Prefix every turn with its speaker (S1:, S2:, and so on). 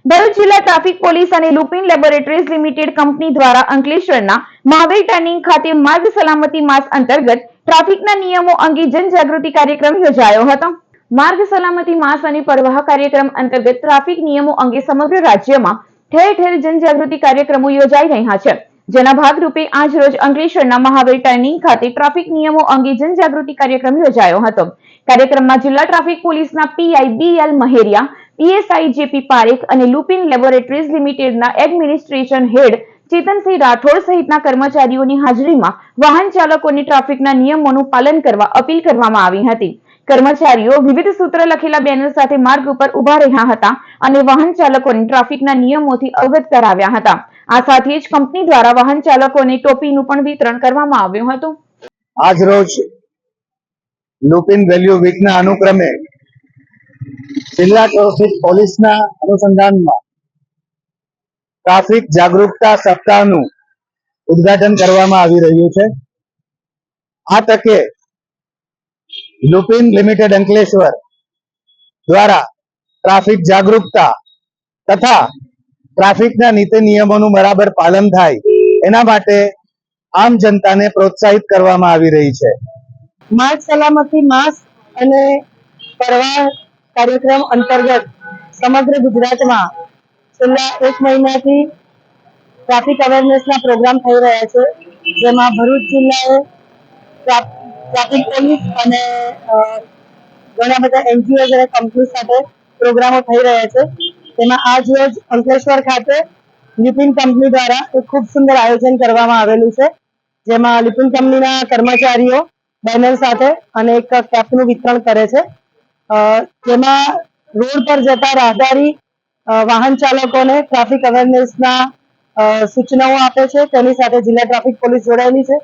S1: ભરૂચ જિલ્લા traffic police અને Lupin laboratories limited company દ્વારા અંકલેશ્વરના મહાવીર ટર્નિંગ ખાતે માર્ગ સલામતી માસ અંતર્ગત ટ્રાફિકના નિયમો અંગે જનજાગૃતિ કાર્યક્રમ યોજાયો હતો. માર્ગ સલામતી માસ અને પ્રવાહ કાર્યક્રમ અંતર્ગત ટ્રાફિક નિયમો અંગે સમગ્ર રાજ્યમાં ઠેર ઠેર જનજાગૃતિ કાર્યક્રમો યોજાઈ રહ્યા છે. જેના ભાગરૂપે આજ રોજ અંકલેશ્વરના મહાવીર ટર્નિંગ ખાતે ટ્રાફિક નિયમો અંગે જનજાગૃતિ કાર્યક્રમ યોજાયો હતો. કાર્યક્રમમાં જિલ્લા ટ્રાફિક પોલીસના PI BL Mehariya, PSI JP Parekh અને લુપિન લેબોરેટરીઝ લિમિટેડના એડમિનિસ્ટ્રેશન હેડ ચેતનસિંહ રાઠોડ સહિતના કર્મચારીઓની હાજરીમાં વાહન ચાલકોને ટ્રાફિકના નિયમોનું પાલન કરવા અપીલ કરવામાં આવી હતી. કર્મચારીઓ વિવિધ સૂત્ર લખેલા બેનર સાથે માર્ગ ઉપર ઉભા રહ્યા હતા અને વાહન ચાલકોને ટ્રાફિકના નિયમોથી અવગત કરાવ્યા હતા. આ સાથે જ કંપની દ્વારા વાહન ચાલકોને ટોપીનું પણ વિતરણ કરવામાં આવ્યું હતું.
S2: આજ રોજ લુપિન વેલ્યુ વીકના અનુક્રમે જિલ્લા ટ્રાફિક પોલીસના અનુસંધાનમાં ટ્રાફિક જાગૃતતા સપ્તાહનું ઉદ્ઘાટન કરવામાં આવી રહ્યું છે. આ તકે લુપિન લિમિટેડ અંકલેશ્વર દ્વારા ટ્રાફિક જાગૃતતા તથા ટ્રાફિકના નીતિ નિયમોનું બરાબર પાલન થાય એના માટે આમ જનતાને પ્રોત્સાહિત કરવામાં આવી રહી છે.
S3: માર્ગ સલામતી માસ અને પ્રવાહ કાર્યક્રમ અંતર્ગત સમગ્ર ગુજરાતમાં છેલ્લા 1 મહિનાથી ટ્રાફિક અવેરનેસના પ્રોગ્રામ થઈ રહ્યા છે. જેમાં ભરૂચ જિલ્લાએ ટ્રાફિક પોલીસ અને ઘણા બધા એનજીઓ અને કંપની સાથે પ્રોગ્રામો થઈ રહ્યા છે. તેમાં આજ રોજ અંકલેશ્વર ખાતે લિપિન કંપની દ્વારા એક ખૂબ સુંદર આયોજન કરવામાં આવેલું છે. જેમાં લિપિન કંપનીના કર્મચારીઓ બેનર સાથે અને એક કેપનું વિતરણ કરે છે. જેમાં રોડ પર જતા રાહદારી વાહન ચાલકોને ટ્રાફિક અવેરનેસના સૂચનાઓ આપે છે. તેની સાથે જિલ્લા ટ્રાફિક પોલીસ જોડાયેલી છે